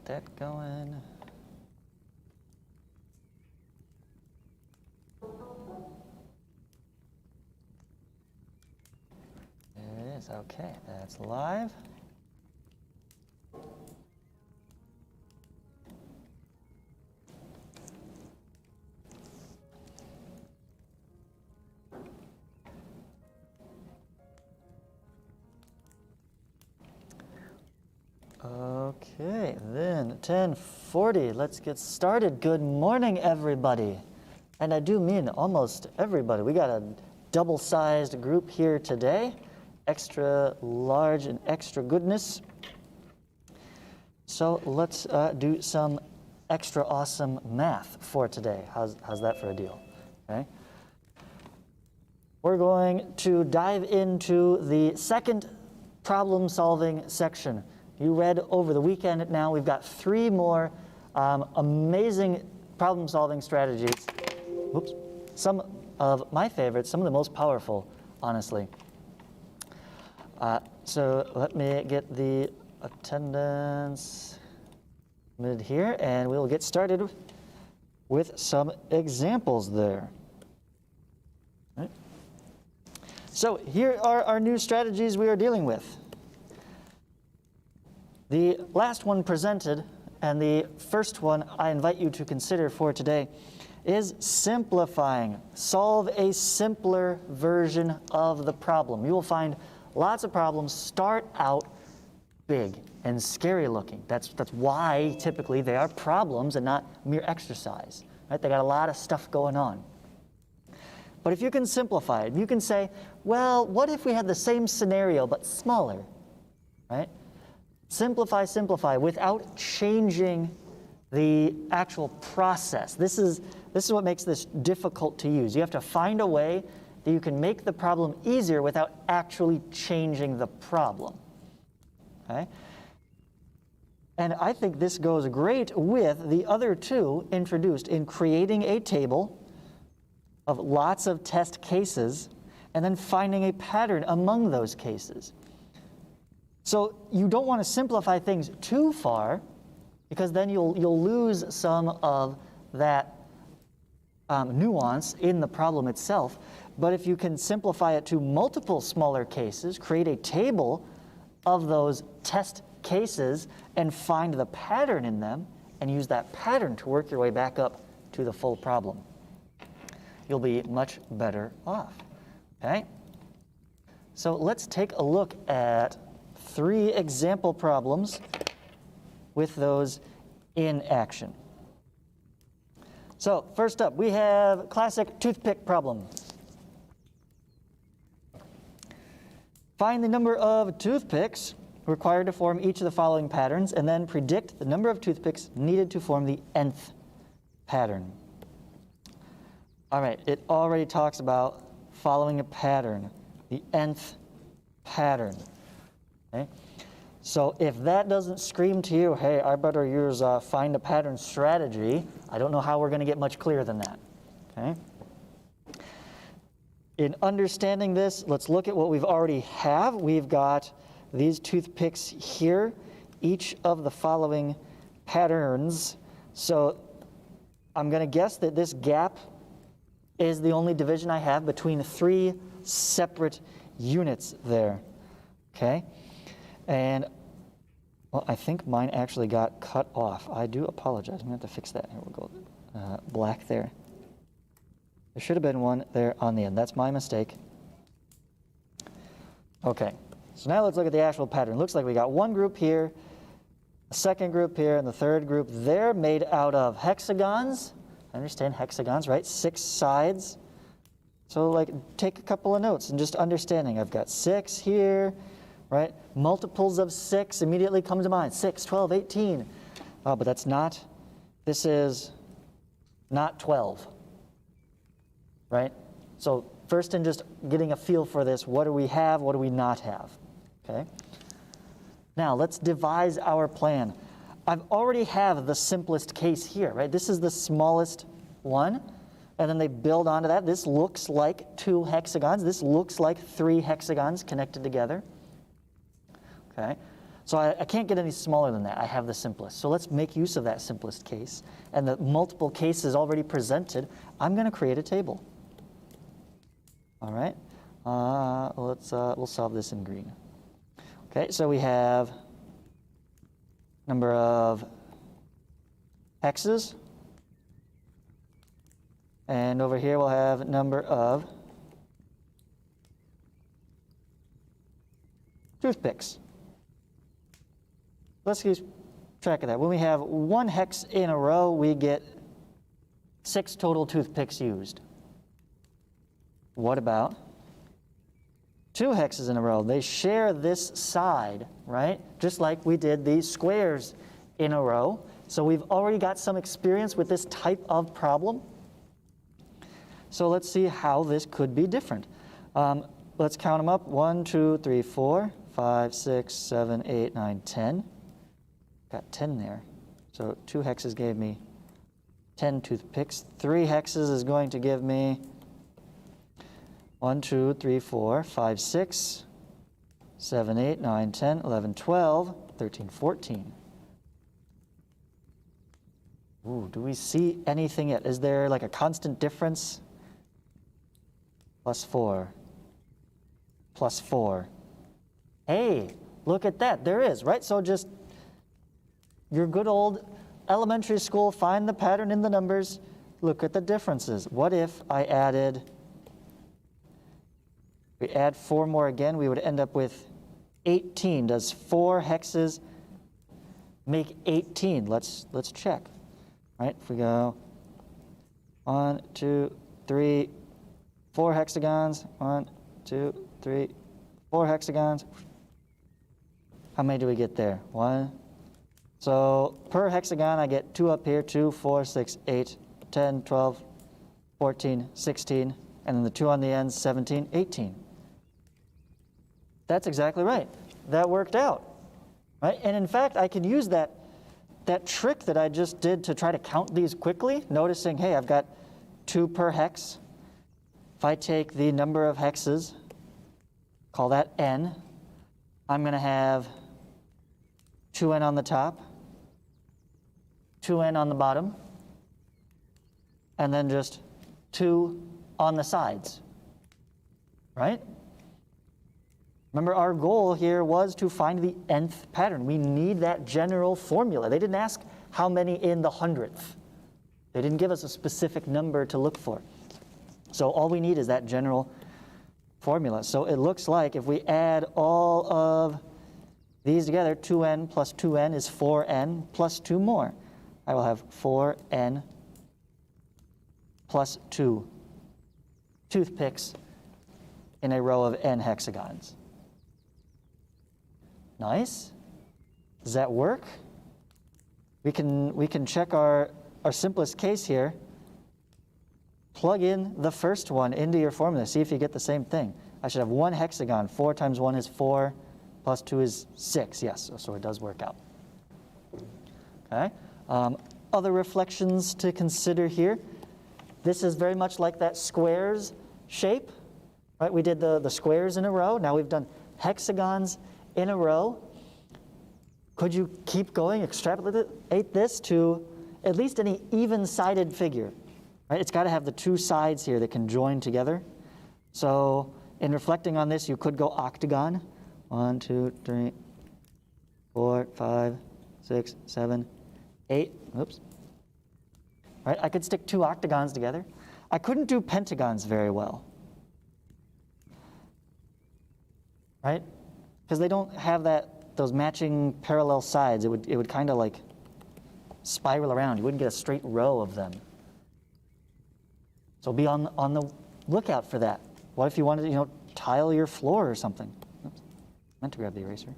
get that going. There it is. Okay, that's live. Okay, then 10:40. Let's get started. Good morning, everybody. And I do mean almost everybody. We got a double-sized group here today. Extra large and extra goodness. So let's do some extra awesome math for today. How's that for a deal? Okay. We're going to dive into the second problem-solving section. You read over the weekend now. We've got 3 more amazing problem-solving strategies. Whoops. Some of my favorites, some of the most powerful, honestly. So let me get the attendance mid here, and we'll get started with some examples there. All right. So here are our new strategies we are dealing with. The last one presented, and the first one I invite you to consider for today, is simplifying. Solve a simpler version of the problem. You will find lots of problems start out big and scary looking. That's why typically they are problems and not mere exercise. Right? They got a lot of stuff going on. But if you can simplify it, you can say, well, what if we had the same scenario but smaller? Right? Simplify, simplify without changing the actual process. This is what makes this difficult to use. You have to find a way that you can make the problem easier without actually changing the problem. Okay? And I think this goes great with the other 2 introduced in creating a table of lots of test cases and then finding a pattern among those cases. So you don't want to simplify things too far, because then you'll lose some of that nuance in the problem itself. But if you can simplify it to multiple smaller cases, create a table of those test cases and find the pattern in them, and use that pattern to work your way back up to the full problem, you'll be much better off. Okay? So let's take a look at 3 example problems with those in action. So first up, we have classic toothpick problem. Find the number of toothpicks required to form each of the following patterns, and then predict the number of toothpicks needed to form the nth pattern. All right, it already talks about following a pattern, the nth pattern. Okay? So if that doesn't scream to you, hey, I better use find a pattern strategy, I don't know how we're going to get much clearer than that. Okay? In understanding this, let's look at what we've already have. We've got these toothpicks here, each of the following patterns. So I'm going to guess that this gap is the only division I have between 3 separate units there. Okay? And, well, I think mine actually got cut off. I do apologize. I'm going to have to fix that. Here we go. Black there. There should have been one there on the end. That's my mistake. Okay. So now let's look at the actual pattern. Looks like we got one group here, a second group here, and the third group there, made out of hexagons. I understand hexagons, right? 6 sides. So, like, take a couple of notes and just understanding. I've got 6 here. Right? Multiples of 6 immediately come to mind. 6, 12, 18. But that's not, this is not 12. Right? So first in just getting a feel for this, what do we have, what do we not have? Okay? Now let's devise our plan. I've already have the simplest case here, right? This is the smallest one, and then they build onto that. This looks like 2 hexagons. This looks like 3 hexagons connected together. Okay, So I can't get any smaller than that. I have the simplest. So let's make use of that simplest case. And the multiple cases already presented, I'm going to create a table. All right. We'll solve this in green. Okay, so we have number of hexes. And over here we'll have number of toothpicks. Let's keep track of that. When we have one hex in a row, we get 6 total toothpicks used. What about 2 hexes in a row? They share this side, right? Just like we did the squares in a row. So we've already got some experience with this type of problem. So let's see how this could be different. Let's count them up. 1, 2, 3, 4, 5, 6, 7, 8, 9, 10. Got 10 there. So 2 hexes gave me 10 toothpicks. 3 hexes is going to give me 1, 2, 3, 4, 5, 6, 7, 8, 9, 10, 11, 12, 13, 14. Ooh, do we see anything yet? Is there like a constant difference? Plus 4. Plus 4. Hey, look at that. There is, right? So just your good old elementary school, find the pattern in the numbers, look at the differences. What if I we add 4 more again, we would end up with 18. Does 4 hexes make 18? Let's check. Right? If we go 1, 2, 3, 4 hexagons. 1, 2, 3, 4 hexagons. How many do we get there? 1. So per hexagon, I get 2 up here, 2, 4, 6, 8, 10, 12, 14, 16, and then the 2 on the ends, 17, 18. That's exactly right. That worked out, right? And in fact, I can use that trick that I just did to try to count these quickly, noticing, hey, I've got 2 per hex. If I take the number of hexes, call that n, I'm going to have 2n on the top, 2n on the bottom, and then just 2 on the sides, right? Remember, our goal here was to find the nth pattern. We need that general formula. They didn't ask how many in the 100th. They didn't give us a specific number to look for. So all we need is that general formula. So it looks like if we add all of these together, 2n plus 2n is 4n plus 2 more. I will have 4n plus 2 toothpicks in a row of n hexagons. Nice. Does that work? We can check our simplest case here. Plug in the first one into your formula. See if you get the same thing. I should have 1 hexagon. 4 times 1 is 4, plus 2 is 6. Yes, so it does work out. Okay. Other reflections to consider here. This is very much like that squares shape. Right? We did the squares in a row. Now we've done hexagons in a row. Could you keep going, extrapolate this to at least any even-sided figure? Right? It's got to have the 2 sides here that can join together. So in reflecting on this, you could go octagon. 1, 2, 3, 4, 5, 6, 7, 8. Oops. Right? I could stick 2 octagons together. I couldn't do pentagons very well. Right? Because they don't have those matching parallel sides. It would kind of like spiral around. You wouldn't get a straight row of them. So be on the lookout for that. What if you wanted to, tile your floor or something? Oops, meant to grab the eraser.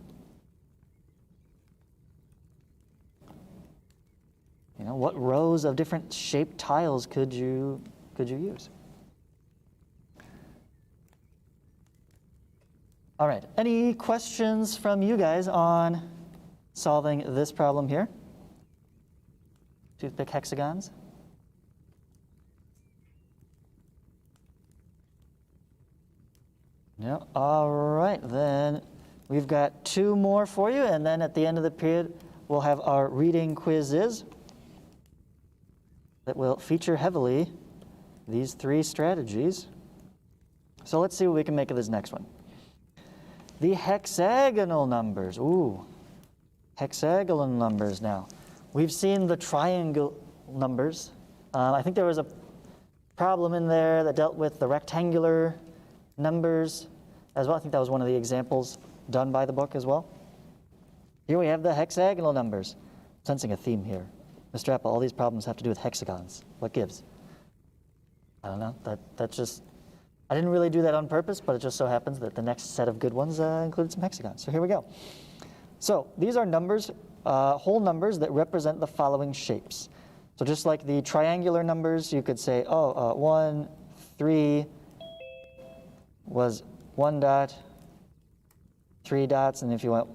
What rows of different shaped tiles could you use? All right, any questions from you guys on solving this problem here? Toothpick hexagons? No, all right, then We've got 2 more for you, and then at the end of the period, we'll have our reading quizzes that will feature heavily these 3 strategies. So let's see what we can make of this next one. The hexagonal numbers. Ooh, hexagonal numbers now. We've seen the triangle numbers. I think there was a problem in there that dealt with the rectangular numbers as well. I think that was one of the examples done by the book as well. Here we have the hexagonal numbers. I'm sensing a theme here. Mr. Apple, all these problems have to do with hexagons. What gives? I don't know. That's just, I didn't really do that on purpose, but it just so happens that the next set of good ones included some hexagons. So here we go. So these are numbers, whole numbers that represent the following shapes. So just like the triangular numbers, you could say, 1, 3 was 1 dot, 3 dots, and if you went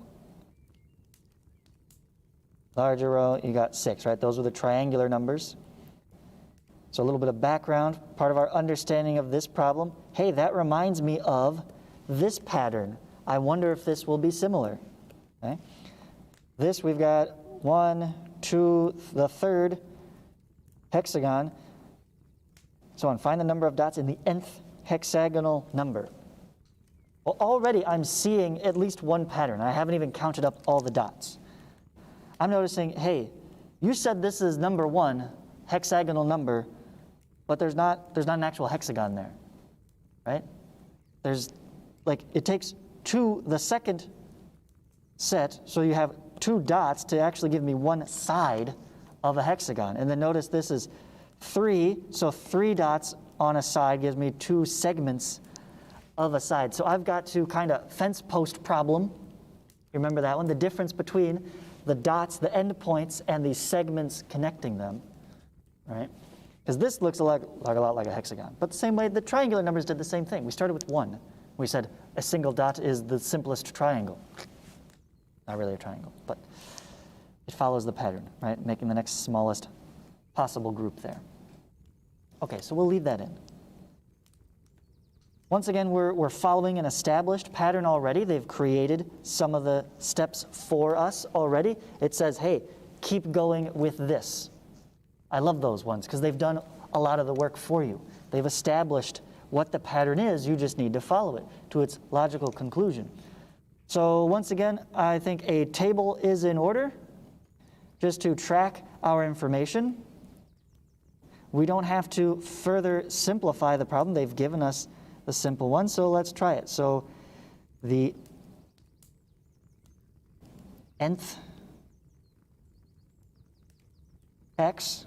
larger row, you got 6, right? Those were the triangular numbers. So a little bit of background, part of our understanding of this problem. Hey, that reminds me of this pattern. I wonder if this will be similar. Okay? This, we've got 1, 2, the third hexagon. So on, find the number of dots in the nth hexagonal number. Well, already I'm seeing at least one pattern. I haven't even counted up all the dots. I'm noticing, hey, you said this is number 1 hexagonal number, but there's not an actual hexagon there, right? There's, like, it takes 2, the second set, so you have 2 dots to actually give me one side of a hexagon. And then notice this is 3, so 3 dots on a side gives me 2 segments of a side. So I've got to kind of fence post problem. You remember that one? The difference between the dots, the end points, and the segments connecting them, right? Because this looks a lot like a hexagon. But the same way, the triangular numbers did the same thing. We started with 1. We said a single dot is the simplest triangle. Not really a triangle, but it follows the pattern, right? Making the next smallest possible group there. Okay, so we'll leave that in. Once again, we're following an established pattern already. They've created some of the steps for us already. It says, hey, keep going with this. I love those ones because they've done a lot of the work for you. They've established what the pattern is. You just need to follow it to its logical conclusion. So once again, I think a table is in order just to track our information. We don't have to further simplify the problem. They've given us the simple one, so let's try it. So the nth x,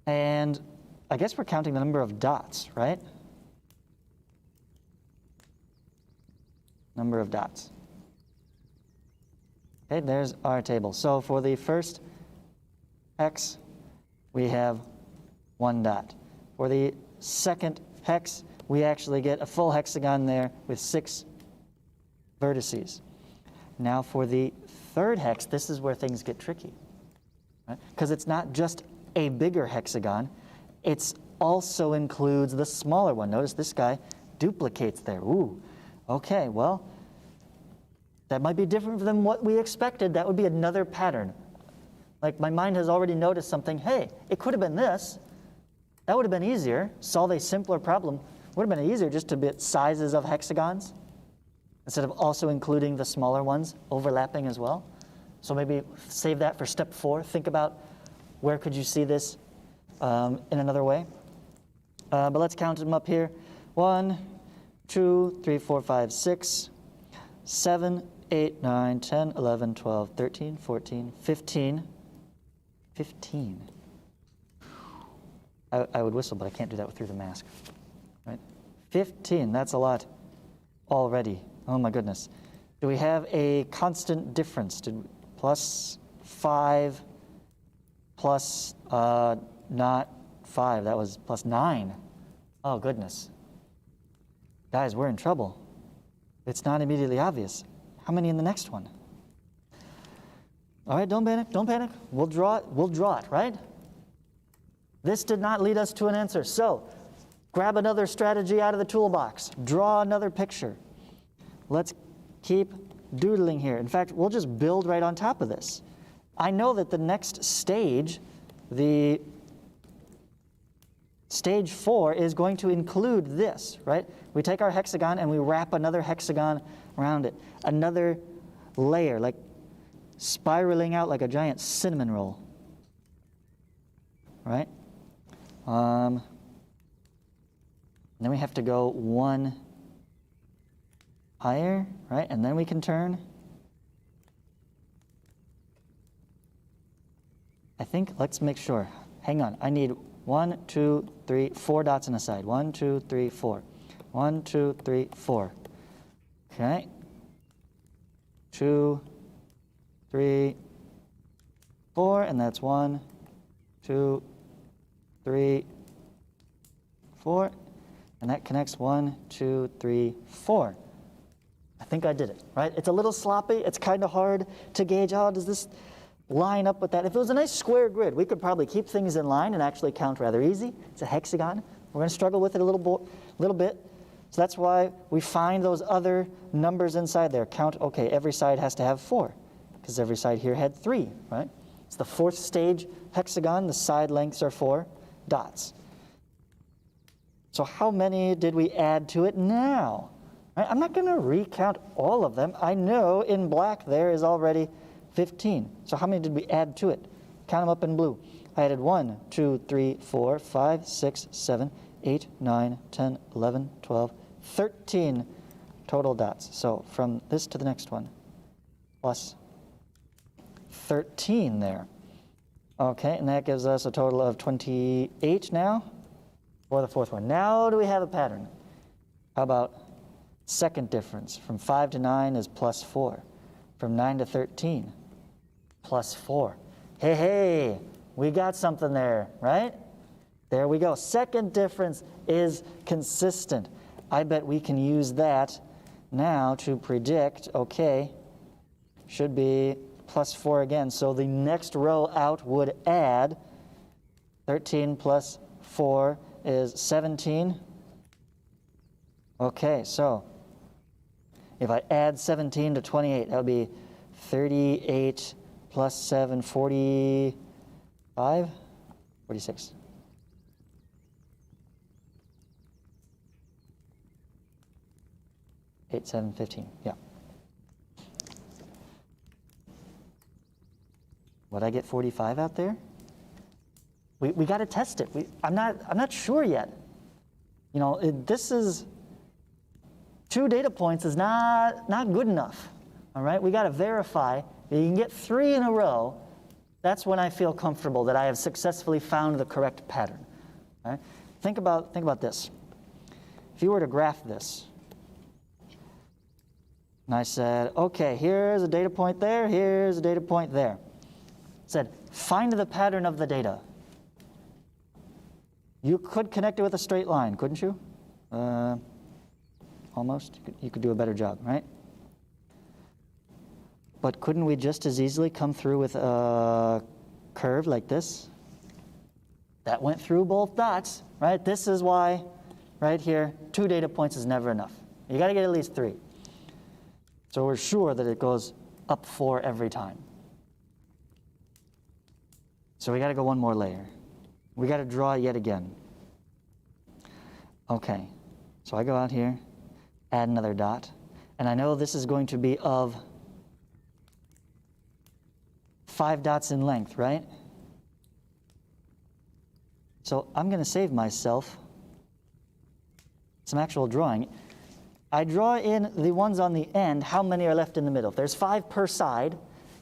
and I guess we're counting the number of dots, right? Number of dots. Okay, there's our table. So for the first hex, we have 1 dot. For the second hex, we actually get a full hexagon there with 6 vertices. Now for the third hex, this is where things get tricky, right? Because it's not just a bigger hexagon, it also includes the smaller one. Notice this guy duplicates there. Ooh, okay, well, that might be different than what we expected. That would be another pattern. Like my mind has already noticed something. Hey, it could have been this. That would have been easier. Solve a simpler problem. Would have been easier just to bit sizes of hexagons instead of also including the smaller ones overlapping as well. So maybe save that for step 4. Think about where could you see this in another way. But let's count them up here. 1, 2, 3, 4, 5, 6, 7, 8, 9, 10, 11, 12, 13, 14, 15. 15. I would whistle, but I can't do that through the mask. Right? 15, that's a lot already. Oh my goodness. Do we have a constant difference? Plus 5 plus not 5, that was plus 9. Oh goodness. Guys, we're in trouble. It's not immediately obvious. How many in the next one? All right, don't panic, don't panic. We'll draw it, right? This did not lead us to an answer. So grab another strategy out of the toolbox. Draw another picture. let's keep doodling here. In fact, we'll just build right on top of this. I know that the next stage, the stage 4, is going to include this, right? We take our hexagon and we wrap another hexagon around it. Another layer, like spiraling out like a giant cinnamon roll, right? Then we have to go one higher, right? And then we can turn. I think, let's make sure. Hang on, I need 1, 2, 3, 4 dots on the side. 1, 2, 3, 4. 1, 2, 3, 4. Okay. 2, 3, 4, and that's 1, 2, 3, 4, and that connects 1, 2, 3, 4. I think I did it, right? It's a little sloppy. It's kind of hard to gauge how does this line up with that. If it was a nice square grid, we could probably keep things in line and actually count rather easy. It's a hexagon. We're going to struggle with it a little bit. So that's why we find those other numbers inside there. Count, okay, every side has to have 4, because every side here had 3, right? It's the 4th stage hexagon. The side lengths are 4 dots. So how many did we add to it now? Right? I'm not going to recount all of them. I know in black there is already 15. So how many did we add to it? Count them up in blue. I added 1, 2, 3, 4, 5, 6, 7, 8, 9, 10, 11, 12, 13 total dots. So from this to the next one, plus 13 there. Okay, and that gives us a total of 28 now for the 4th one. Now do we have a pattern? How about second difference? From 5 to 9 is plus 4. From 9 to 13, plus 4. Hey, we got something there, right? There we go. Second difference is consistent. I bet we can use that now to predict, okay, should be plus 4 again. So the next row out would add 13 plus 4 is 17. Okay, so if I add 17 to 28, that would be 38 plus 7, 45, 46. Eight, 7, 15, yeah. Would I get 45 out there? We got to test it. I'm not sure yet. You know, this is 2 data points is not good enough. All right, we got to verify. If you can get 3 in a row, that's when I feel comfortable that I have successfully found the correct pattern. All right? Think about this. If you were to graph this, and I said, okay, here's a data point there, here's a data point there. I said, find the pattern of the data. You could connect it with a straight line, couldn't you? Almost. You could do a better job, right? But couldn't we just as easily come through with a curve like this? That went through both dots, right? This is why, right here, 2 data points is never enough. You got to get at least 3. So we're sure that it goes up 4 every time. So we got to go one more layer. We got to draw yet again. Okay, so I go out here, add another dot, and I know this is going to be of 5 dots in length, right? So I'm going to save myself some actual drawing. I draw in the ones on the end, how many are left in the middle. If there's 5 per side,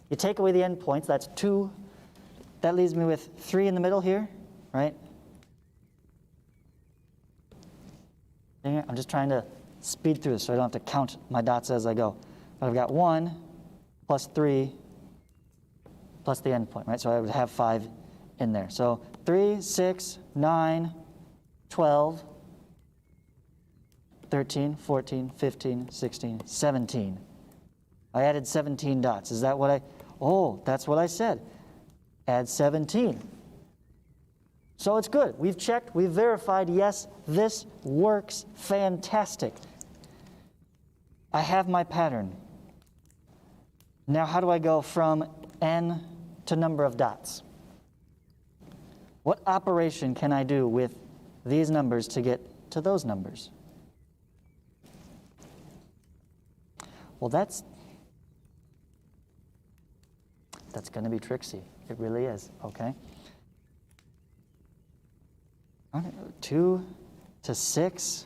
you take away the end points, that's 2. That leaves me with 3 in the middle here, right? I'm just trying to speed through this so I don't have to count my dots as I go. But I've got 1 plus 3 plus the end point, right? So I would have 5 in there. So 3, 6, 9, 12, 13, 14, 15, 16, 17. I added 17 dots. Is that what that's what I said. Add 17. So it's good. We've checked, we've verified, yes, this works fantastic. I have my pattern. Now how do I go from n to number of dots? What operation can I do with these numbers to get to those numbers? Well, that's going to be tricksy. It really is, okay? 2 to 6.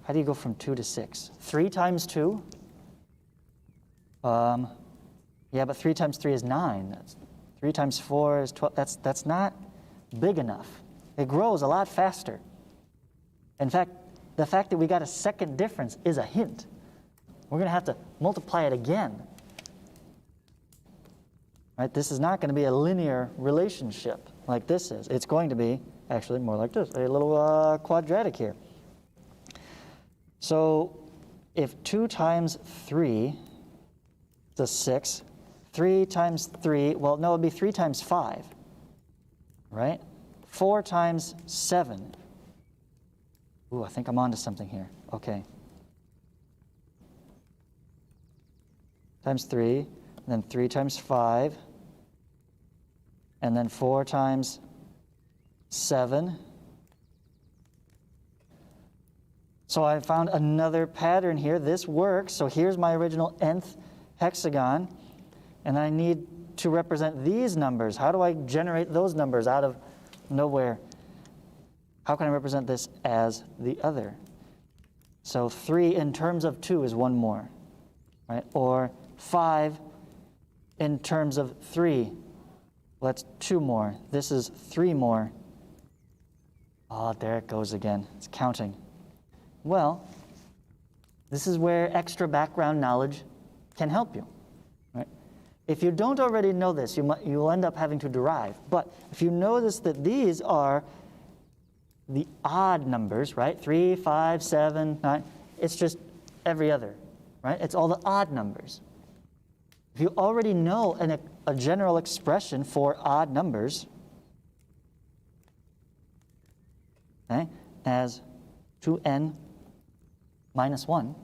How do you go from 2 to 6? 3 times 2? Yeah, but 3 times 3 is 9. 3 times 4 is 12. That's not big enough. It grows a lot faster. In fact, the fact that we got a second difference is a hint. We're going to have to multiply it again. Right? This is not going to be a linear relationship like this is. It's going to be actually more like this, a little quadratic here. So if 2 times 3 is 6, 3 times 3, well, no, it would be 3 times 5, right? 4 times 7. Ooh, I think I'm onto something here. Okay. Times 3, then 3 times 5, and then 4 times 7. So I found another pattern here. This works. So here's my original nth hexagon, and I need to represent these numbers. How do I generate those numbers out of nowhere? How can I represent this as the other? So 3 in terms of 2 is 1 more, right? Or 5 in terms of 3, well, that's 2 more. This is 3 more. Oh, there it goes again. It's counting. Well, this is where extra background knowledge can help you, right? If you don't already know this, you'll end up having to derive. But if you notice that these are the odd numbers, right? 3, 5, 7, 9. It's just every other, right? It's all the odd numbers. If you already know a general expression for odd numbers, okay, as 2n minus 1,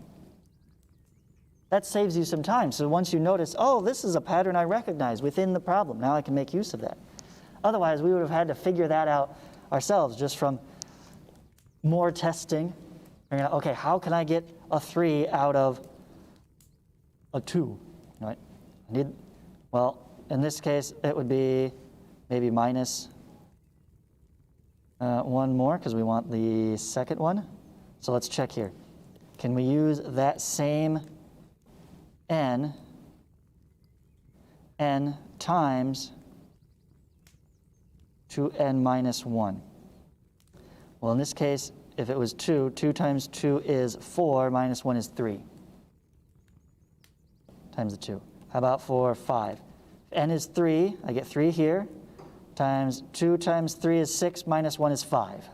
that saves you some time. So once you notice, oh, this is a pattern I recognize within the problem, now I can make use of that. Otherwise, we would have had to figure that out ourselves just from more testing. Okay, how can I get a 3 out of a 2, right? Well, in this case, it would be maybe minus 1 more because we want the second one. So let's check here. Can we use that same n times 2n minus 1? Well, in this case, if it was 2, 2 times 2 is 4, minus 1 is 3 times the 2. How about for 5? If n is 3, I get 3 here, times 2 times 3 is 6, minus 1 is 5.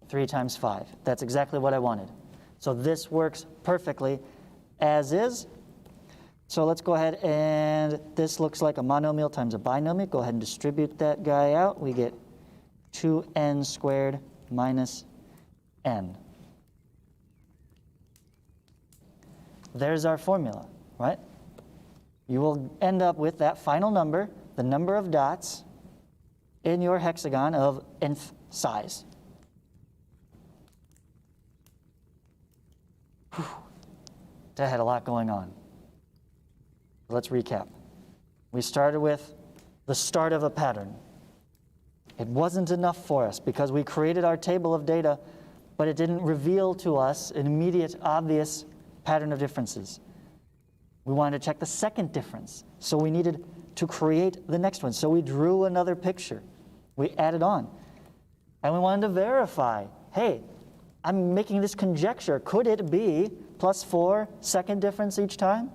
3 times 5. That's exactly what I wanted. So this works perfectly as is. So let's go ahead, and this looks like a monomial times a binomial. Go ahead and distribute that guy out. We get 2n squared minus n. There's our formula, right? You will end up with that final number, the number of dots in your hexagon of nth size. Whew. That had a lot going on. Let's recap. We started with the start of a pattern. It wasn't enough for us because we created our table of data, but it didn't reveal to us an immediate, obvious pattern of differences. We wanted to check the second difference, so we needed to create the next one. So we drew another picture. We added on. And we wanted to verify, hey, I'm making this conjecture. Could it be plus 4 second difference each time?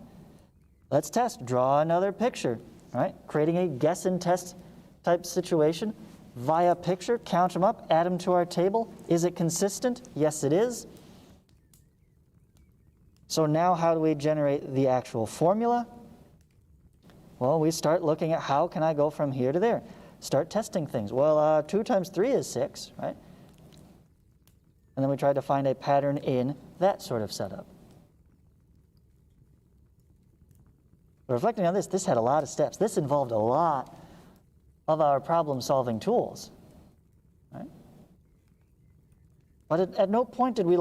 Let's test. Draw another picture, right? Creating a guess and test type situation. Via picture, count them up, add them to our table. Is it consistent? Yes, it is. So now how do we generate the actual formula? Well, we start looking at how can I go from here to there. Start testing things. Well, 2 times 3 is 6, right? And then we try to find a pattern in that sort of setup. But reflecting on this, this had a lot of steps. This involved a lot of our problem-solving tools, right? But at no point did we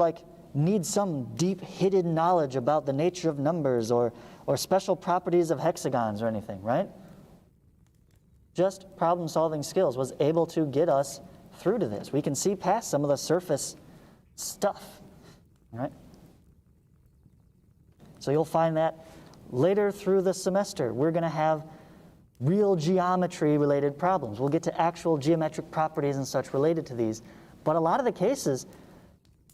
need some deep hidden knowledge about the nature of numbers or special properties of hexagons or anything, right? Just problem-solving skills was able to get us through to this. We can see past some of the surface stuff, right? So you'll find that later through the semester, we're going to have real geometry-related problems. We'll get to actual geometric properties and such related to these. But a lot of the cases,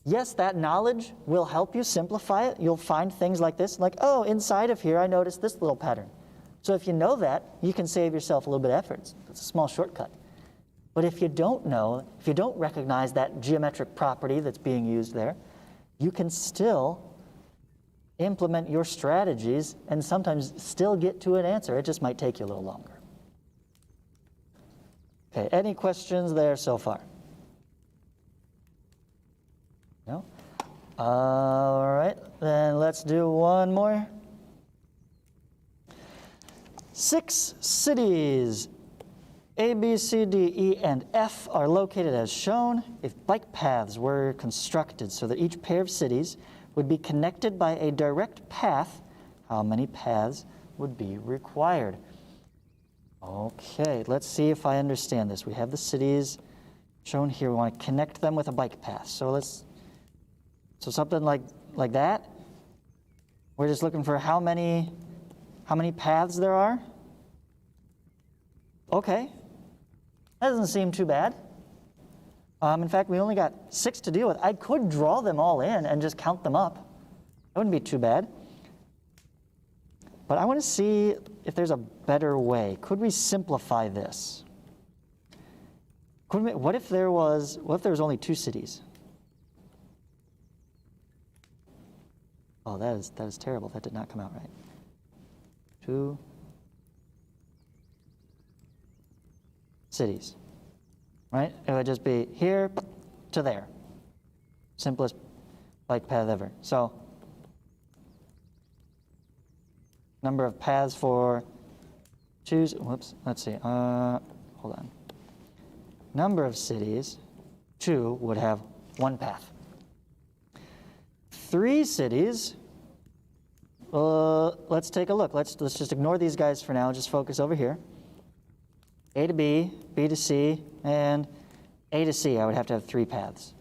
yes, that knowledge will help you simplify it. You'll find things like this, like, oh, inside of here I noticed this little pattern. So if you know that, you can save yourself a little bit of effort. It's a small shortcut. But if you don't know, if you don't recognize that geometric property that's being used there, you can still implement your strategies and sometimes still get to an answer. It just might take you a little longer. Okay, any questions there so far? No? All right, then let's do one more. 6 cities, A, B, C, D, E, and F are located as shown if bike paths were constructed so that each pair of cities would be connected by a direct path. How many paths would be required? Okay, let's see if I understand this. We have the cities shown here. We want to connect them with a bike path. So something like that. We're just looking for how many paths there are. Okay, that doesn't seem too bad. In fact, we only got 6 to deal with. I could draw them all in and just count them up. That wouldn't be too bad. But I want to see if there's a better way. Could we simplify this? What if there was only 2 cities? Oh, that is terrible. That did not come out right. 2 cities, right? It would just be here to there. Simplest bike path ever. So, number of paths for let's see, hold on. Number of cities, 2 would have 1 path. 3 cities, let's take a look. Let's just ignore these guys for now, just focus over here. A to B, B to C, and A to C, I would have to have 3 paths.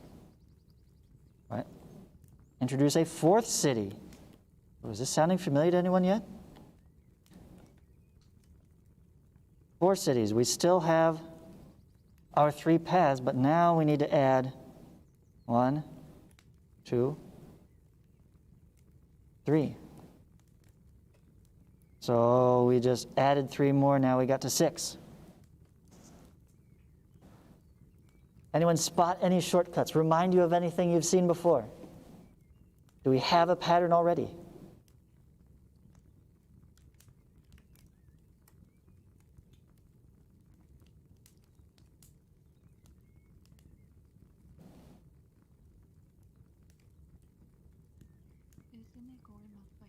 Right? Introduce a 4th city. Is this sounding familiar to anyone yet? 4 cities. We still have our 3 paths, but now we need to add 1, 2, 3. So we just added 3 more, now we got to 6. Anyone spot any shortcuts? Remind you of anything you've seen before? Do we have a pattern already? Isn't it going up by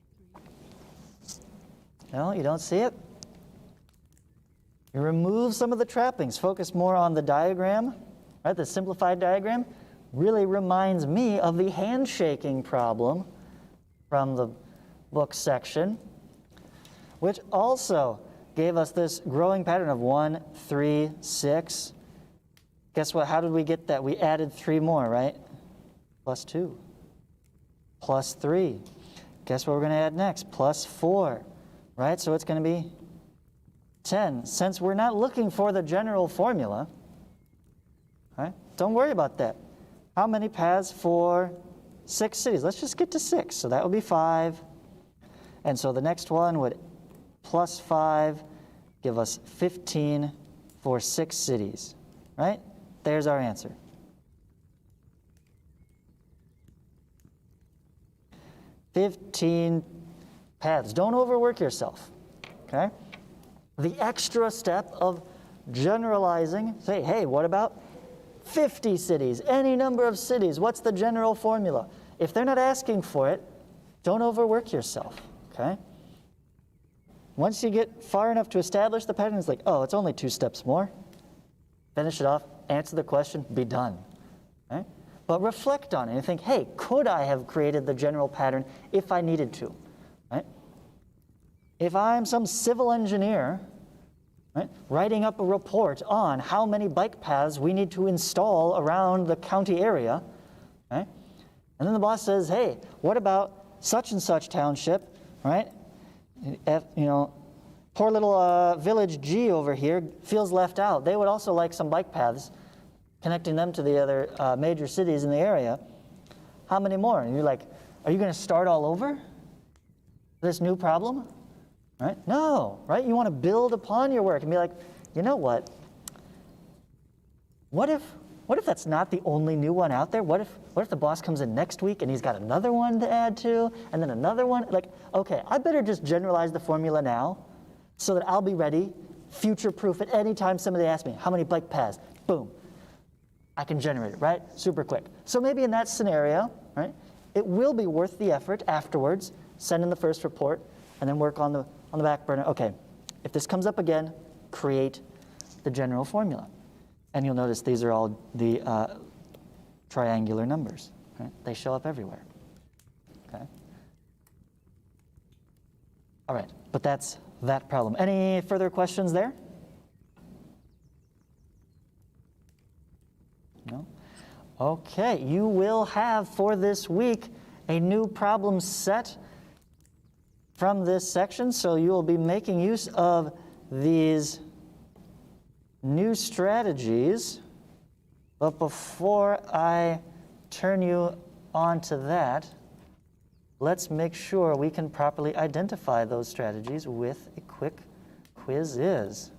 3? No, you don't see it? You remove some of the trappings. Focus more on the diagram. Right, the simplified diagram really reminds me of the handshaking problem from the book section, which also gave us this growing pattern of 1, 3, 6. Guess what? How did we get that? We added 3 more, right? Plus 2. Plus 3. Guess what we're going to add next? Plus 4. Right? So it's going to be 10. Since we're not looking for the general formula, right? Don't worry about that. How many paths for 6 cities? Let's just get to 6. So that would be 5. And so the next one would plus 5 give us 15 for 6 cities. Right? There's our answer. $15 paths. Don't overwork yourself. Okay? The extra step of generalizing, say, hey, what about 50 cities, any number of cities? What's the general formula? If they're not asking for it, don't overwork yourself, okay? Once you get far enough to establish the pattern, it's like, oh, it's only 2 steps more. Finish it off, answer the question, be done. Right? But reflect on it and think, hey, could I have created the general pattern if I needed to? Right? If I'm some civil engineer, right, writing up a report on how many bike paths we need to install around the county area, right? And then the boss says, hey, what about such and such township, right? Poor little village G over here feels left out. They would also like some bike paths connecting them to the other major cities in the area. How many more? And you're like, are you going to start all over this new problem? Right? No, right? You want to build upon your work and be like, you know what? What if that's not the only new one out there? What if the boss comes in next week and he's got another one to add to, and then another one? Like, okay, I better just generalize the formula now so that I'll be ready, future-proof at any time somebody asks me, how many bike paths? Boom. I can generate it, right? Super quick. So maybe in that scenario, right, it will be worth the effort afterwards, send in the first report, and then work on the back burner. Okay, if this comes up again, create the general formula. And you'll notice these are all the triangular numbers. Right? They show up everywhere. Okay. All right, but that's that problem. Any further questions there? No? Okay, you will have for this week a new problem set from this section, so you will be making use of these new strategies. But before I turn you on to that, let's make sure we can properly identify those strategies with a quick quiz is.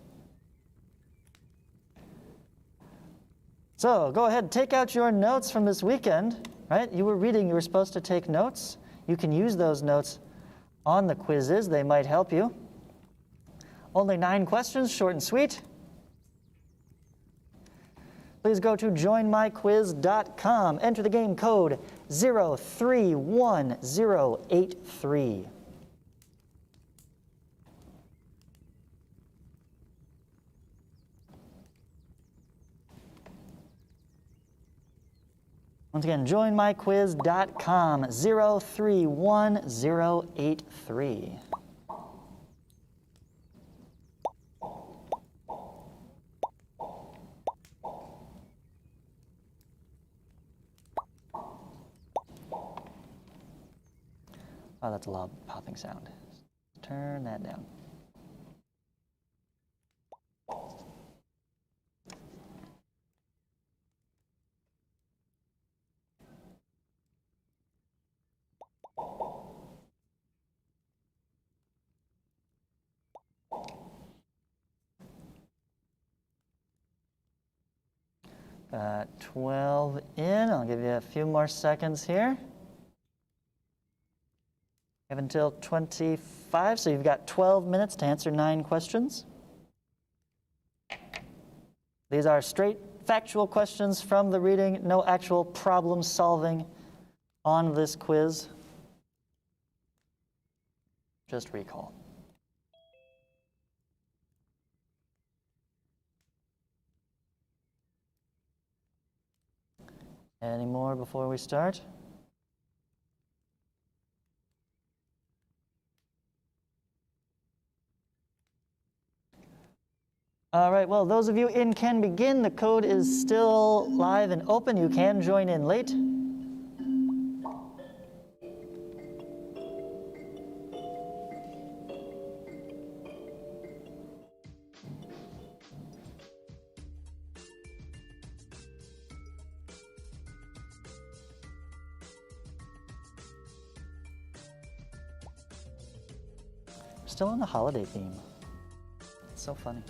So go ahead, take out your notes from this weekend, right? You were reading, you were supposed to take notes. You can use those notes on the quizzes. They might help you. Only 9 questions, short and sweet. Please go to joinmyquiz.com. Enter the game code 031083. Once again, joinmyquiz.com, 031083. Oh, that's a loud popping sound. Turn that down. Got 12 in. I'll give you a few more seconds here. You have until 25, so you've got 12 minutes to answer 9 questions. These are straight factual questions from the reading, no actual problem solving on this quiz. Just recall. Any more before we start? All right, well, those of you in Can Begin, the code is still live and open. You can join in late. Still on the holiday theme. It's so funny.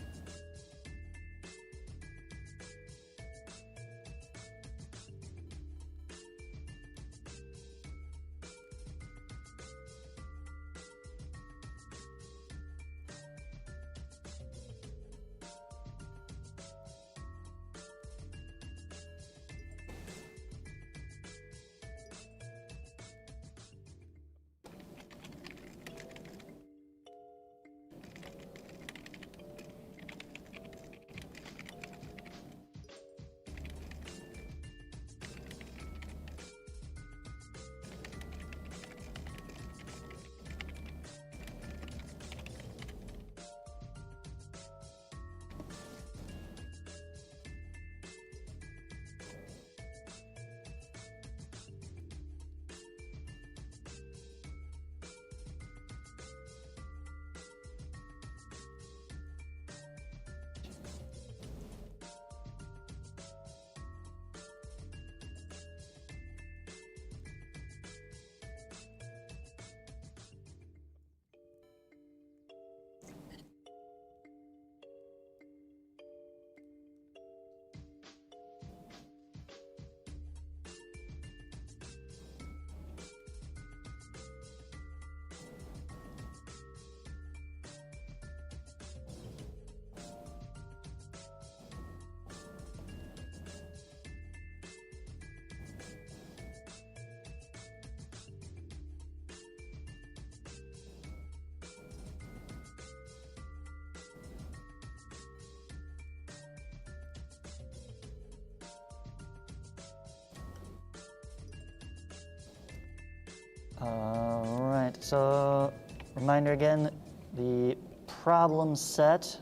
All right, so reminder again, the problem set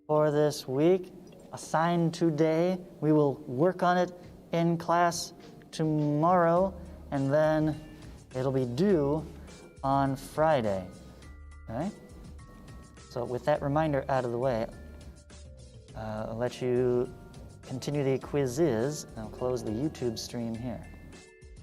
for this week, assigned today. We will work on it in class tomorrow, and then it'll be due on Friday. All right? So with that reminder out of the way, I'll let you continue the quizzes. I'll close the YouTube stream here.